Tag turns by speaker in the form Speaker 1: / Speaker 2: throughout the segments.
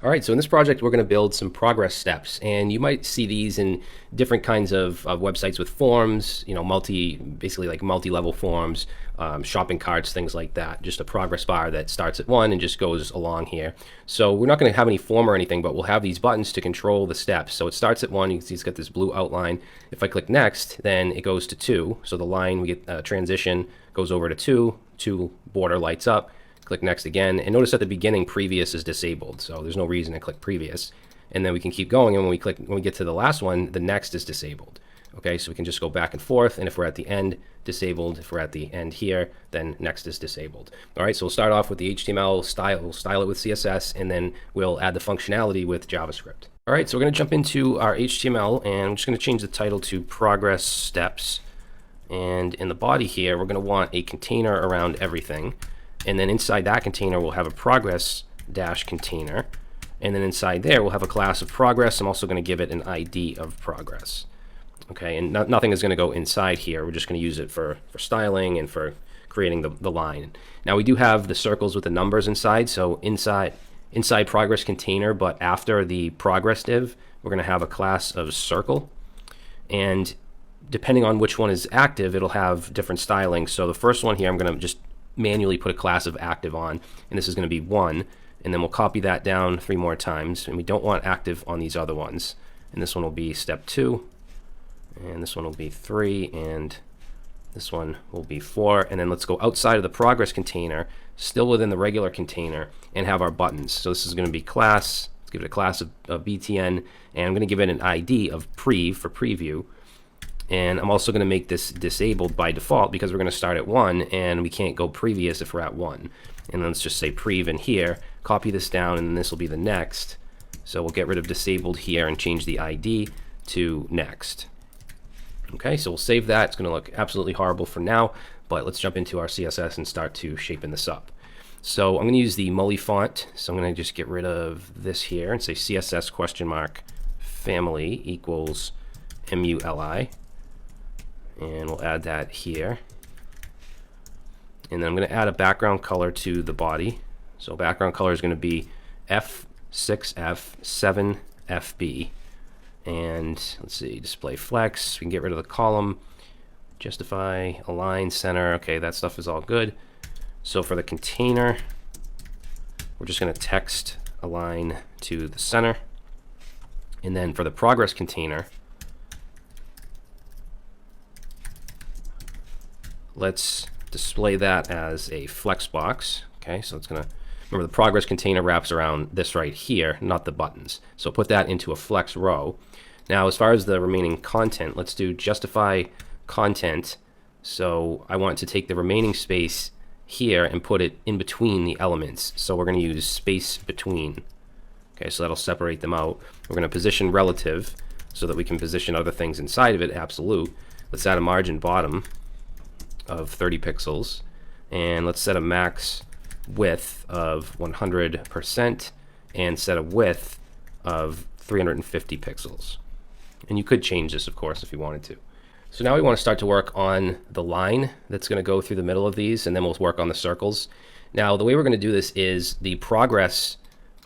Speaker 1: All right, so in this project, we're going to build some progress steps, and you might see these in different kinds of websites with forms, basically like multi-level forms, shopping carts, things like that. Just a progress bar that starts at 1 and just goes along here. So we're not going to have any form or anything, but we'll have these buttons to control the steps. So it starts at 1. You can see it's got this blue outline. If I click next, then it goes to 2. So the line, we get transition, goes over to 2. 2 border lights up. Click next again, and notice at the beginning previous is disabled, so there's no reason to click previous. And then we can keep going, and when we get to the last one, the next is disabled. Okay, so we can just go back and forth, and if we're at the end, disabled. If we're at the end here, then next is disabled. All right, so we'll start off with the HTML style. We'll style it with CSS, and then we'll add the functionality with JavaScript. All right, so we're going to jump into our HTML, and I'm just going to change the title to Progress Steps. And in the body here, we're going to want a container around everything. And then inside that container, we'll have a progress-container. And then inside there, we'll have a class of progress. I'm also going to give it an ID of progress. Okay, and nothing is going to go inside here. We're just going to use it for styling and for creating the line. Now, we do have the circles with the numbers inside. So inside progress container, but after the progress div, we're going to have a class of circle. And depending on which one is active, it'll have different styling. So the first one here, I'm going to just manually put a class of active on, and this is going to be 1, and then we'll copy that down 3 more times, and we don't want active on these other ones. And this one will be step 2, and this one will be 3, and this one will be 4. And then let's go outside of the progress container, still within the regular container, and have our buttons. So this is going to be class. Let's give it a class of btn, and I'm going to give it an ID of prev for preview. And I'm also going to make this disabled by default because we're going to start at 1 and we can't go previous if we're at 1. And let's just say prev in here, copy this down, and then this will be the next. So we'll get rid of disabled here and change the ID to next. Okay, so we'll save that. It's going to look absolutely horrible for now, but let's jump into our CSS and start to shaping this up. So I'm going to use the Mully font. So I'm going to just get rid of this here and say CSS family equals MULI. And we'll add that here. And then I'm going to add a background color to the body. So background color is going to be F6F7FB. And let's see, display flex. We can get rid of the column, justify, align, center. Okay, that stuff is all good. So for the container, we're just going to text align to the center. And then for the progress container, let's display that as a flex box. Okay, so it's going to, remember the progress container wraps around this right here, not the buttons. So put that into a flex row. Now, as far as the remaining content, let's do justify content. So I want to take the remaining space here and put it in between the elements. So we're going to use space between. Okay, so that'll separate them out. We're going to position relative so that we can position other things inside of it, absolute. Let's add a margin bottom of 30 pixels, and let's set a max width of 100% and set a width of 350 pixels. And you could change this, of course, if you wanted to. So now we want to start to work on the line that's going to go through the middle of these, and then we'll work on the circles. Now, the way we're going to do this is the progress,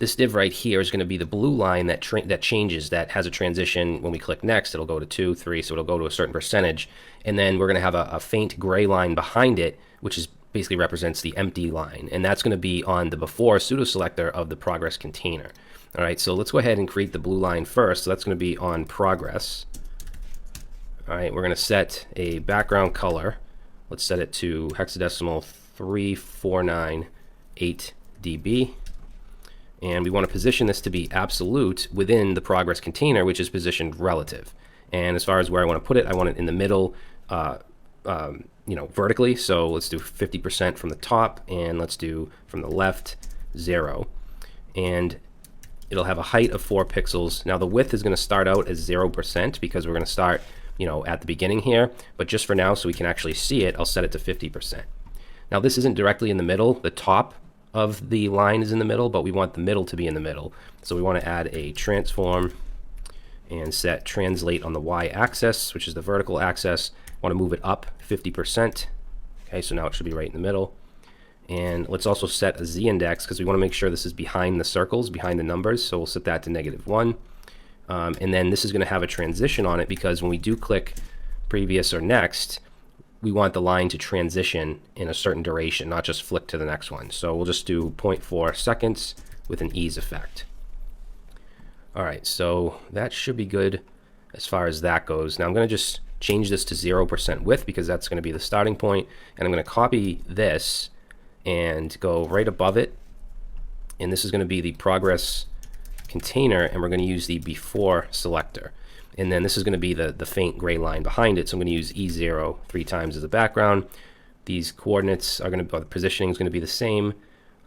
Speaker 1: this div right here is going to be the blue line that changes, that has a transition. When we click next, it'll go to 2, 3, so it'll go to a certain percentage. And then we're going to have a faint gray line behind it, which is basically represents the empty line. And that's going to be on the before pseudo selector of the progress container. All right, so let's go ahead and create the blue line first. So that's going to be on progress. All right, we're going to set a background color. Let's set it to hexadecimal 3498 dB. And we want to position this to be absolute within the progress container, which is positioned relative. And as far as where I want to put it, I want it in the middle, vertically. So let's do 50% from the top, and let's do from the left 0. And it'll have a height of 4 pixels. Now the width is going to start out as 0% because we're going to start, at the beginning here. But just for now, so we can actually see it, I'll set it to 50%. Now this isn't directly in the middle. The top of the line is in the middle, but we want the middle to be in the middle. So we want to add a transform and set translate on the y-axis, which is the vertical axis. I want to move it up 50%. Okay, so now it should be right in the middle. And let's also set a z-index because we want to make sure this is behind the circles, behind the numbers. So we'll set that to -1. And then this is going to have a transition on it because when we do click previous or next, we want the line to transition in a certain duration, not just flick to the next one. So we'll just do 0.4 seconds with an ease effect. All right, so that should be good as far as that goes. Now I'm going to just change this to 0% width because that's going to be the starting point. And I'm going to copy this and go right above it. And this is going to be the progress container, and we're going to use the before selector. And then this is going to be the faint gray line behind it. So I'm going to use E0 3 times as a background. These coordinates are going to, or the positioning is going to be the same.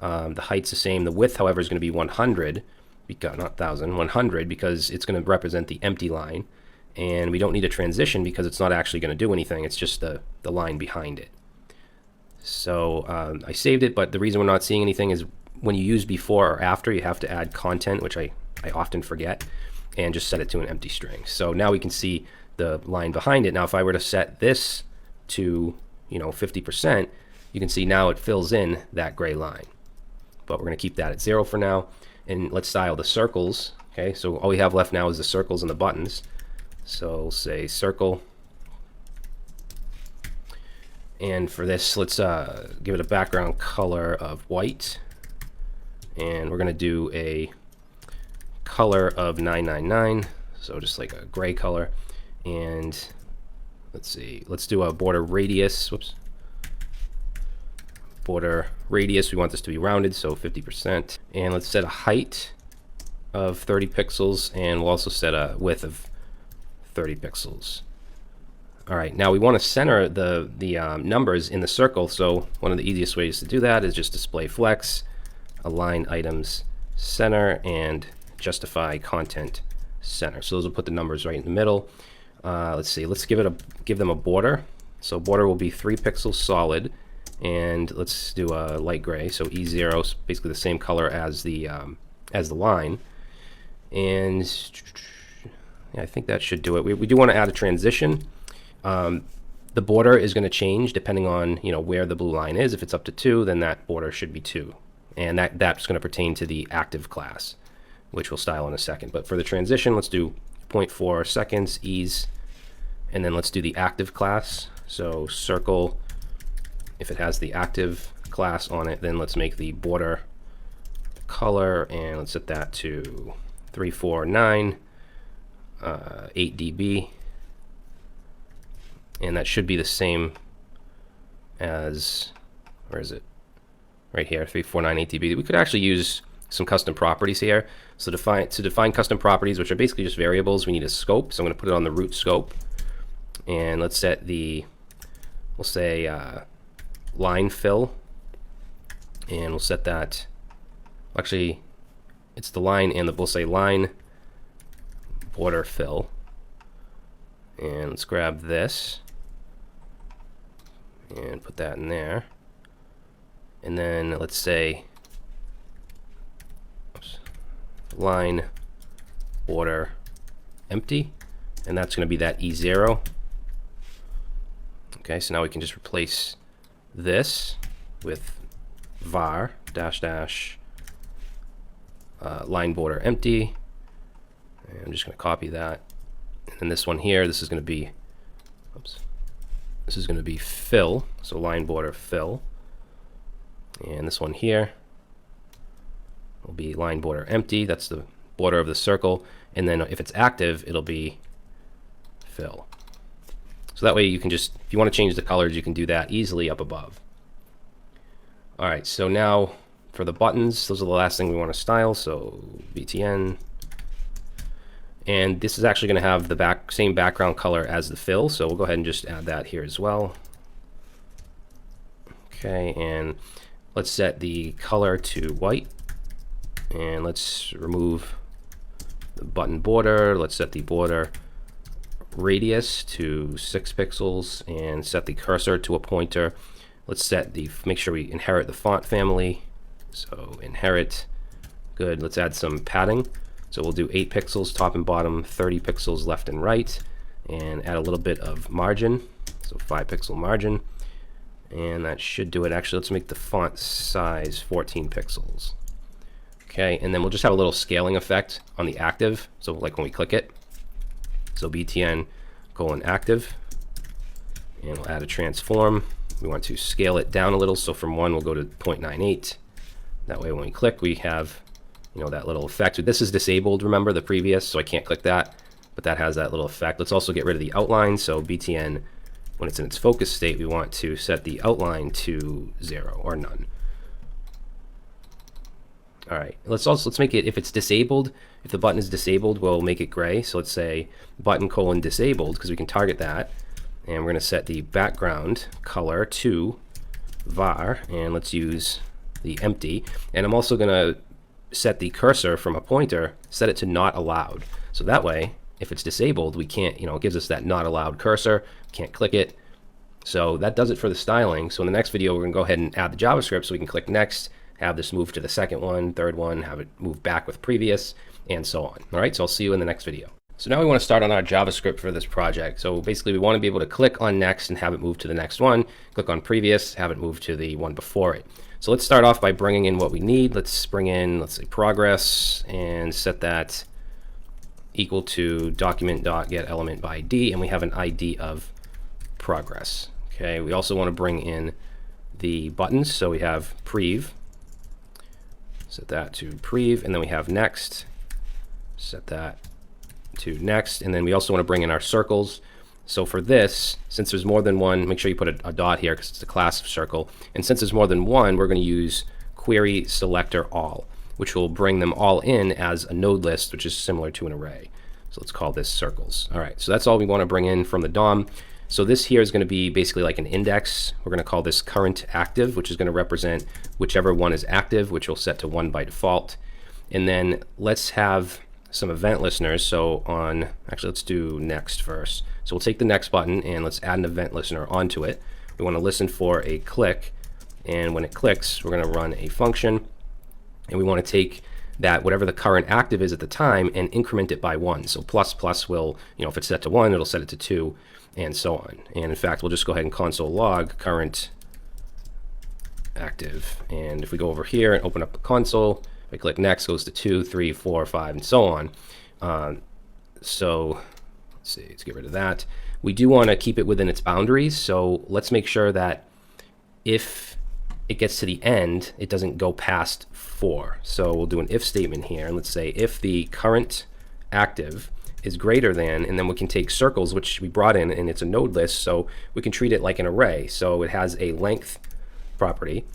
Speaker 1: The height's the same. The width, however, is going to be 100, because, not 1,000, 100, because it's going to represent the empty line. And we don't need a transition because it's not actually going to do anything. It's just the line behind it. So I saved it, but the reason we're not seeing anything is when you use before or after, you have to add content, which I often forget, and just set it to an empty string. So now we can see the line behind it. Now if I were to set this to 50%, you can see now it fills in that gray line. But we're going to keep that at 0 for now. And let's style the circles. Okay, so all we have left now is the circles and the buttons. So we'll say circle. And for this, let's give it a background color of white. And we're going to do a color of 999, so just like a gray color. And let's see, let's do a border radius. Whoops. Border radius, we want this to be rounded, so 50%. And let's set a height of 30 pixels, and we'll also set a width of 30 pixels. All right, now we want to center the numbers in the circle, so one of the easiest ways to do that is just display flex, align items center, and justify content center. So those will put the numbers right in the middle. Let's see, let's give them a border. So border will be 3 pixels solid, and let's do a light gray. So E0 is basically the same color as the line. And yeah, I think that should do it. We do want to add a transition. The border is going to change depending on where the blue line is. If it's up to 2, then that border should be 2, and that's going to pertain to the active class, which we'll style in a second. But for the transition, let's do 0.4 seconds ease, and then let's do the active class. So circle, if it has the active class on it, then let's make the border color, and let's set that to 349 8 dB. And that should be the same as, where is it? Right here, 349 8 dB. We could actually use some custom properties here. So to define custom properties, which are basically just variables, we need a scope. So I'm going to put it on the root scope. And let's set we'll say line fill. And we'll set that, actually, it's the line and we'll say line border fill. And let's grab this and put that in there. And then let's say line border empty, and that's going to be that E0. Okay, so now we can just replace this with var dash dash line border empty. And I'm just going to copy that. And then this one here, this is going to be, this is going to be fill, so line border fill. And this one here will be line border empty. That's the border of the circle. And then if it's active, it'll be fill. So that way you can just, if you want to change the colors, you can do that easily up above. All right, so now for the buttons, those are the last thing we want to style. So btn. And this is actually going to have the same background color as the fill, so we'll go ahead and just add that here as well. Okay, and let's set the color to white, and let's remove the button border. Let's set the border radius to 6 pixels and set the cursor to a pointer. Let's set make sure we inherit the font family. So inherit, good. Let's add some padding. So we'll do 8 pixels top and bottom, 30 pixels left and right, and add a little bit of margin, so 5 pixel margin. And that should do it. Actually, let's make the font size 14 pixels. Okay, and then we'll just have a little scaling effect on the active. So like when we click it, so btn:active, and we'll add a transform. We want to scale it down a little. So from 1, we'll go to 0.98. That way when we click, we have, you know, that little effect. This is disabled, remember, the previous, so I can't click that, but that has that little effect. Let's also get rid of the outline. So btn, when it's in its focus state, we want to set the outline to 0 or none. All right, let's make it, if it's disabled, if the button is disabled, we'll make it gray. So let's say button:disabled, because we can target that. And we're going to set the background color to var, and let's use the empty. And I'm also going to set the cursor from a pointer, set it to not allowed. So that way, if it's disabled, we can't, you know, it gives us that not allowed cursor, can't click it. So that does it for the styling. So in the next video, we're going to go ahead and add the JavaScript, so we can click next, have this move to the second one, third one, have it move back with previous, and so on. All right, so I'll see you in the next video. So now we want to start on our JavaScript for this project. So basically we want to be able to click on next and have it move to the next one, click on previous, have it move to the one before it. So let's start off by bringing in what we need. Let's bring in, let's say, progress, and set that equal to document.getElementById, and we have an ID of progress. Okay, we also want to bring in the buttons. So we have prev, set that to prev, and then we have next, set that to next, and then we also want to bring in our circles. So for this, since there's more than one, make sure you put a dot here because it's a class of circle, and since there's more than one, we're going to use query selector all, which will bring them all in as a node list, which is similar to an array. So let's call this circles. All right, so that's all we want to bring in from the DOM. So this here is going to be basically like an index. We're going to call this current active, which is going to represent whichever one is active, which we'll set to 1 by default. And then let's have some event listeners. So on, actually, let's do next first. So we'll take the next button and let's add an event listener onto it. We want to listen for a click, and when it clicks, we're going to run a function, and we want to take that whatever the current active is at the time and increment it by 1. So plus will, you know, if it's set to 1, it'll set it to 2, and so on. And in fact, we'll just go ahead and console log current active. And if we go over here and open up the console, if I click next, it goes to 2, 3, 4, 5, and so on. So let's see, let's get rid of that. We do want to keep it within its boundaries. So let's make sure that if it gets to the end, it doesn't go past 4. So we'll do an if statement here, and let's say if the current active is greater than, and then we can take circles, which we brought in, and it's a node list, so we can treat it like an array. So it has a length property.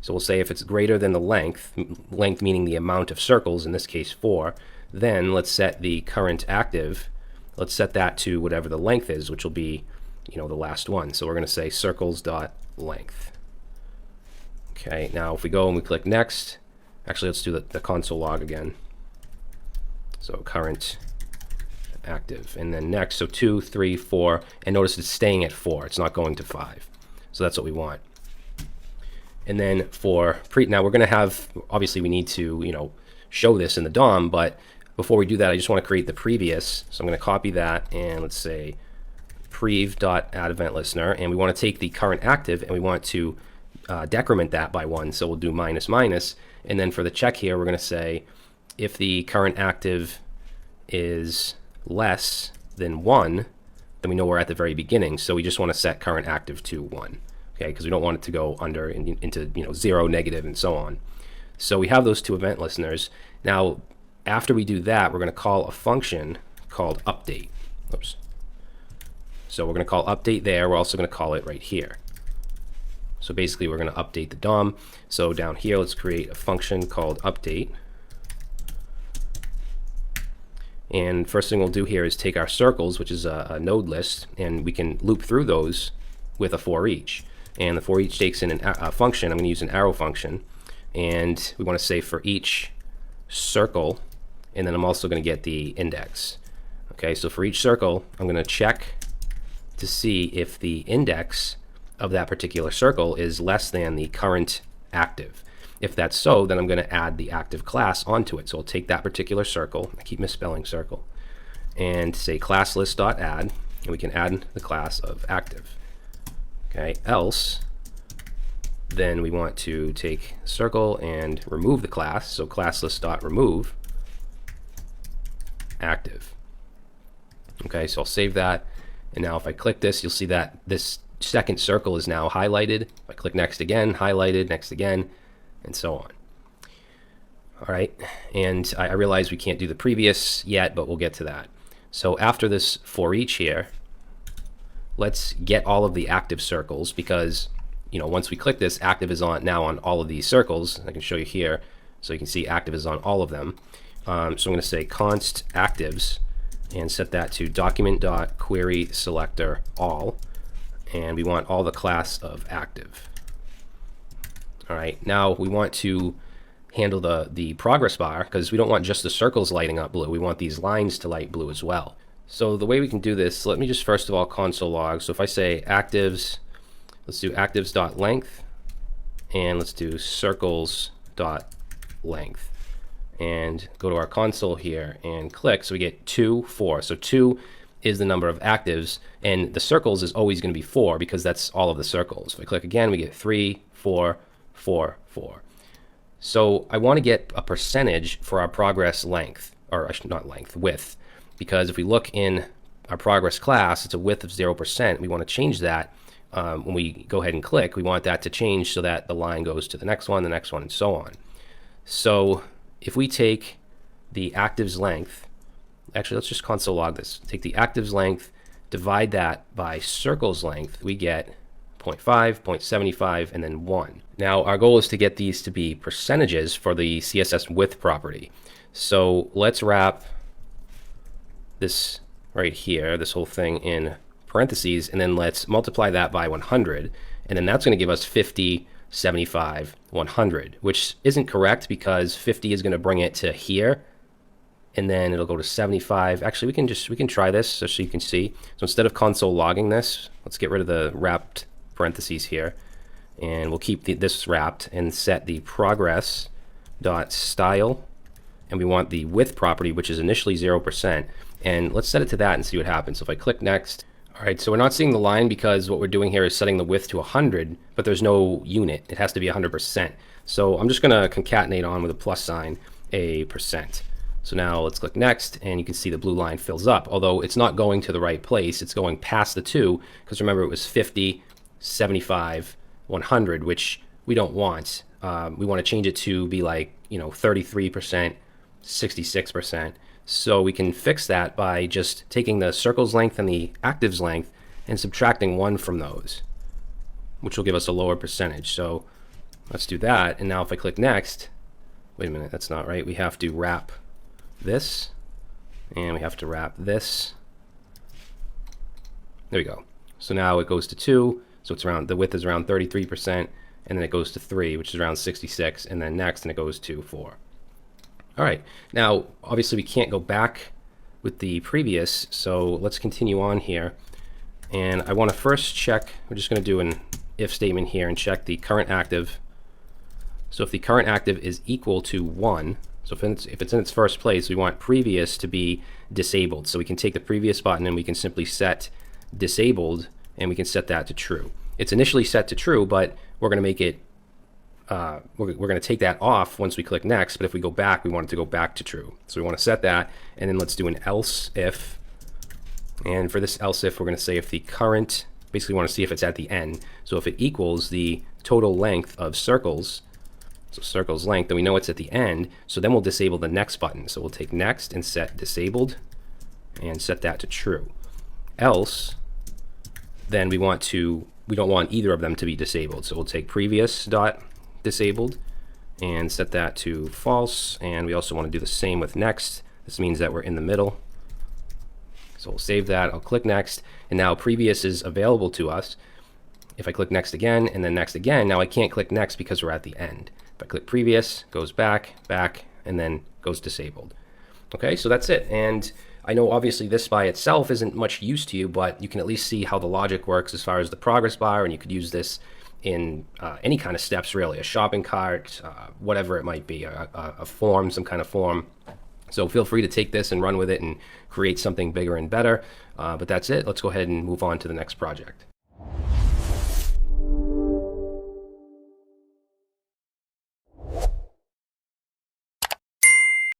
Speaker 1: So we'll say if it's greater than the length meaning the amount of circles, in this case 4, then let's set the current active, let's set that to whatever the length is, which will be, you know, the last one. So we're going to say circles.length. Okay, now if we go and we click next, actually let's do the console log again. So current active, and then next, so 2, 3, 4, and notice it's staying at 4, it's not going to 5. So that's what we want. And then for now we're going to have, obviously we need to, you know, show this in the DOM, but before we do that, I just want to create the previous. So I'm going to copy that, and let's say prev.addEventListener, and we want to take the current active and we want to decrement that by 1. So we'll do minus minus, and then for the check here, we're going to say if the current active is less than 1, then we know we're at the very beginning. So we just want to set current active to 1. Okay, because we don't want it to go under into, you know, 0, negative, and so on. So we have those two event listeners. Now, after we do that, we're going to call a function called update. Oops. So we're going to call update there. We're also going to call it right here. So basically, we're going to update the DOM. So down here, let's create a function called update. And first thing we'll do here is take our circles, which is a node list, and we can loop through those with a for each. And the for each takes in a function. I'm going to use an arrow function, and we want to say for each circle, and then I'm also going to get the index. Okay, so for each circle, I'm going to check to see if the index of that particular circle is less than the current active. If that's so, then I'm going to add the active class onto it. So I'll take that particular circle, I keep misspelling circle, and say class list.add, and we can add the class of active. Okay, else Then we want to take circle and remove the class. So class list.remove active. Okay, so I'll save that. And now if I click this, you'll see that this second circle is now highlighted. If I click next again, highlighted, next again, and so on. All right, and I realize we can't do the previous yet, but we'll get to that. So after this for each here, let's get all of the active circles, because once we click this, active is on now on all of these circles. I can show you here, so you can see active is on all of them. So I'm going to say const actives and set that to document.query selector all, and we want all the class of active. All right, now we want to handle the progress bar, because we don't want just the circles lighting up blue. We want these lines to light blue as well. So the way we can do this, let me just first of all console log. So if I say actives, let's do actives.length, and let's do circles.length, and go to our console here and click. So we get 2, 4. So 2 is the number of actives, and the circles is always going to be 4 because that's all of the circles. If I click again, we get 3, 4, 4, 4. So I want to get a percentage for our progress length, or not length, width, because if we look in our progress class, it's a width of 0%. We want to change that. When we go ahead and click, we want that to change so that the line goes to the next one, and so on. So if we take the actives length, actually let's just console log this. Take the actives length, divide that by circles length, we get 0.5, 0.75, and then 1. Now our goal is to get these to be percentages for the CSS width property. So let's wrap this right here, this whole thing in parentheses, and then let's multiply that by 100, and then that's going to give us 50, 75, 100, which isn't correct because 50 is going to bring it to here, and then it'll go to 75. Actually, we can try this so you can see. So instead of console logging this, let's get rid of the wrapped parentheses here, and we'll keep this wrapped and set the progress dot style, and we want the width property, which is initially 0%, and let's set it to that and see what happens. So if I click next, all right, so we're not seeing the line because what we're doing here is setting the width to 100, but there's no unit. It has to be 100%. So I'm just going to concatenate on with a plus sign a %. So now let's click next, and you can see the blue line fills up, although it's not going to the right place. It's going past the 2, because remember it was 50, 75, 100, which we don't want. We want to change it to be like 33%, 66%. So we can fix that by just taking the circles length and the actives length and subtracting 1 from those, which will give us a lower percentage. So let's do that. And now if I click next, wait a minute, that's not right. We have to wrap this, and we have to wrap this. There we go. So now it goes to 2. So it's the width is around 33%, and then it goes to 3, which is around 66, and then next, and it goes to 4. All right, now obviously we can't go back with the previous, so let's continue on here. And I want to first check, we're just going to do an if statement here and check the current active. So if the current active is equal to 1, so if it's in its first place, we want previous to be disabled. So we can take the previous button and we can simply set disabled, and we can set that to true. It's initially set to true, but we're going to make it we're going to take that off once we click next, but if we go back, we want it to go back to true. So we want to set that, and then let's do an else if. And for this else if, we're going to say if the current, basically we want to see if it's at the end. So if it equals the total length of circles, so circles length, then we know it's at the end. So then we'll disable the next button. So we'll take next and set disabled and set that to true. Else, then we don't want either of them to be disabled. So we'll take previous dot disabled and set that to false, and we also want to do the same with next. This means that we're in the middle. So we'll save that, I'll click next, and now previous is available to us. If I click next again and then next again, now I can't click next because we're at the end. If I click previous, goes back, and then goes disabled. Okay, so that's it. And I know obviously this by itself isn't much use to you, but you can at least see how the logic works as far as the progress bar, and you could use this in any kind of steps really, a shopping cart, whatever it might be, a form, some kind of form. So feel free to take this and run with it and create something bigger and better. But that's it. Let's go ahead and move on to the next project.